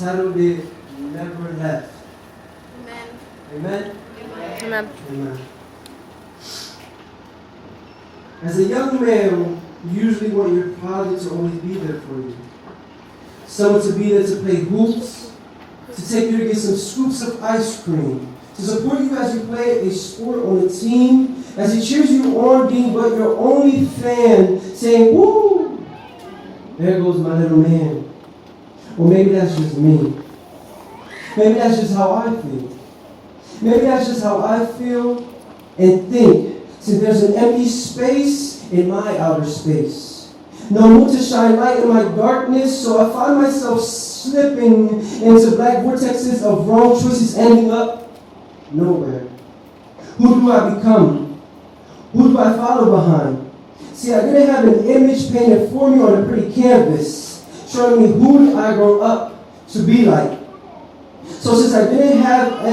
titled it, Never Left. Amen. Amen? Amen. Amen. As a young man, you usually want your father to always be there for you. Someone to be there to play hoops, to take you to get some scoops of ice cream, to support you as you play a sport on the team, as he cheers you on being but your only fan, saying, woo, there goes my little man. Or maybe that's just me. Maybe that's just how I feel. Maybe that's just how I feel and think. See, there's an empty space in my outer space. No moon to shine light in my darkness, so I find myself slipping into black vortexes of wrong choices ending up nowhere. Who do I become? Who do I follow behind? See, I didn't have an image painted for me on a pretty canvas, showing me who I grow up to be like. So since I didn't have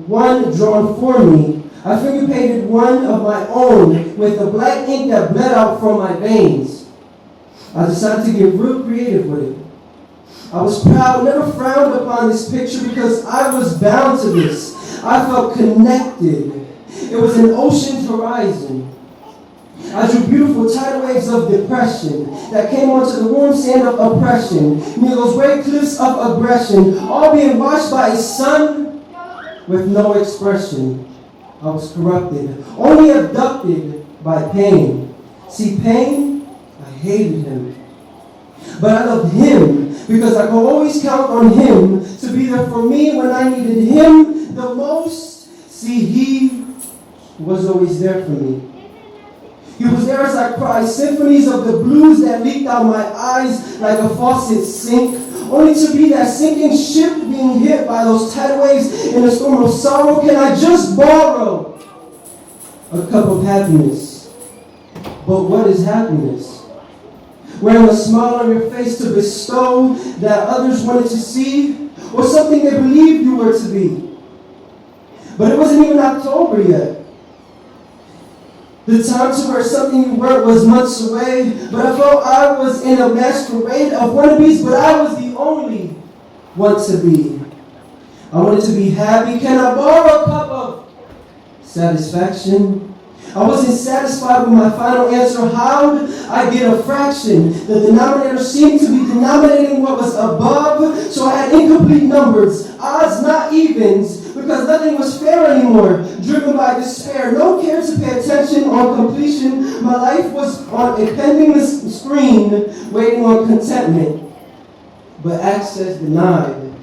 one drawn for me, I finger painted one of my own with the black ink that bled out from my veins. I decided to get real creative with it. I was proud, never frowned upon this picture because I was bound to this. I felt connected. It was an ocean horizon. I drew beautiful tidal waves of depression that came onto the warm sand of oppression, near those great cliffs of aggression, all being washed by a sun with no expression. I was corrupted, only abducted by pain. See, pain, I hated him. But I loved him because I could always count on him to be there for me when I needed him the most. See, he was always there for me. He was there as I cried symphonies of the blues that leaked out my eyes like a faucet sink, only to be that sinking ship being hit by those tidal waves in a storm of sorrow. Can I just borrow a cup of happiness? But what is happiness? Wearing a smile on your face to bestow that others wanted to see, or something they believed you were to be. But it wasn't even October yet. The time to wear something you weren't was months away, but I felt I was in a masquerade of wannabes, but I was the only one to be. I wanted to be happy. Can I borrow a cup of satisfaction? I wasn't satisfied with my final answer. How'd I get a fraction? The denominator seemed to be denominating what was above, so I had incomplete numbers, odds, not evens, because nothing was fair anymore, driven by despair. No care to pay attention on completion. My life was on a pending screen, waiting on contentment. But access denied.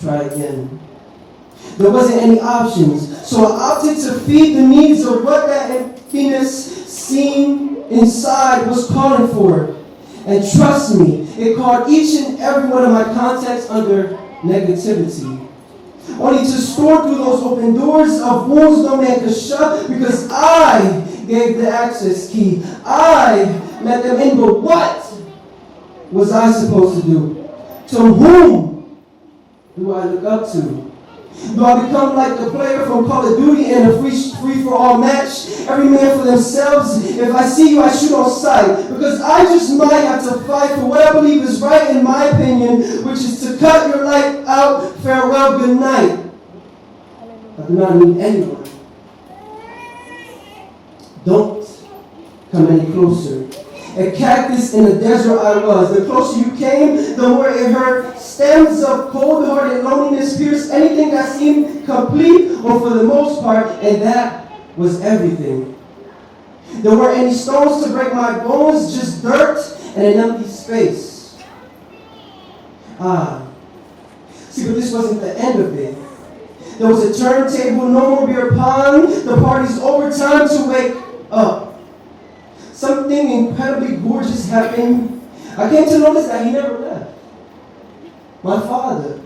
Try again. There wasn't any options, so I opted to feed the needs of what that emptiness seemed inside was calling for. And trust me, it called each and every one of my contacts under negativity. Only to store through those open doors of wounds no man could shut, because I gave the access key. I let them in, but what was I supposed to do? To whom do I look up to? Do I become like the player from Call of Duty in a free-for-all match? Every man for themselves. If I see you, I shoot on sight. Because I just might have to fight for what I believe is right in my opinion, which is to cut your light out. Farewell, good night. I do not need anyone. Don't come any closer. A cactus in the desert I was. The closer you came, the more it hurt. Stems of cold-hearted loneliness pierced anything that seemed complete, or for the most part, and that was everything. There weren't any stones to break my bones, just dirt and an empty space. See, but this wasn't the end of it. There was a turntable, no more beer pong. The party's over, time to wake up. Something incredibly gorgeous happened. I came to notice that he never left. My father.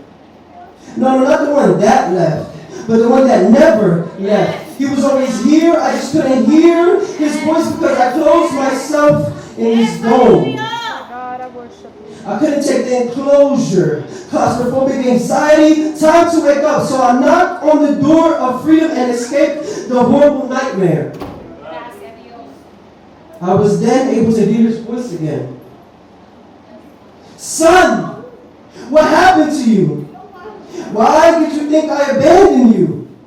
No, not the one that left, but the one that never left. He was always here. I just couldn't hear his voice because I closed myself in his dome. I couldn't take the enclosure. Claustrophobic anxiety. Time to wake up. So I knocked on the door of freedom and escaped the horrible nightmare. I was then able to hear his voice again. Son, What happened to you? Why did you think I abandoned you?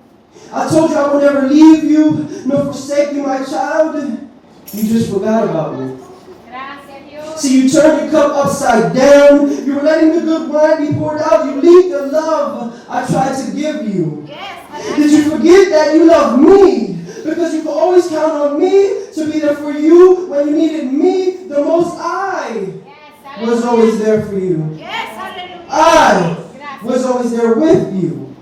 I told you I would never leave you, nor forsake you, my child. You just forgot about me. See, you turned your cup upside down. You were letting the good wine be poured out. You leaked the love I tried to give you. Did you forget that you love me? Because you could always count on me to be there for you when you needed me the most. I was always there for you. I was always there with you.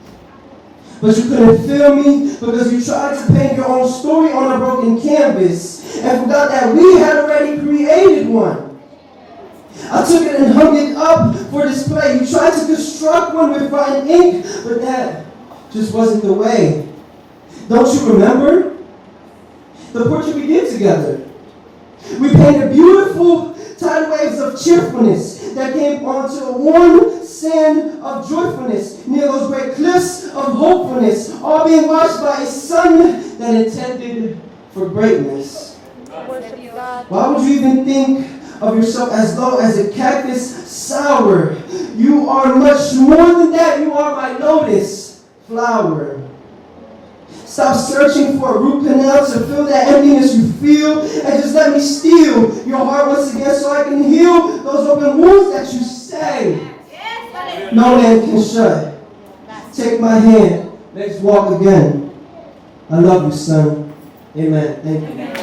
But you couldn't feel me because you tried to paint your own story on a broken canvas and forgot that we had already created one. I took it and hung it up for display. You tried to construct one with rotten ink, but that just wasn't the way. Don't you remember the portrait we did together? We painted beautiful tidal waves of cheerfulness that came onto a warm sand of joyfulness near those great cliffs of hopefulness, all being washed by a sun that intended for greatness. Worship God. Why would you even think of yourself as low as a cactus sour? You are much more than that. You are my lotus flower. Stop searching for a root canal to fill that emptiness you feel, and just let me steal your heart once again so I can heal those open wounds that you say no man can shut. Take my hand. Let's walk again. I love you, son. Amen. Thank you.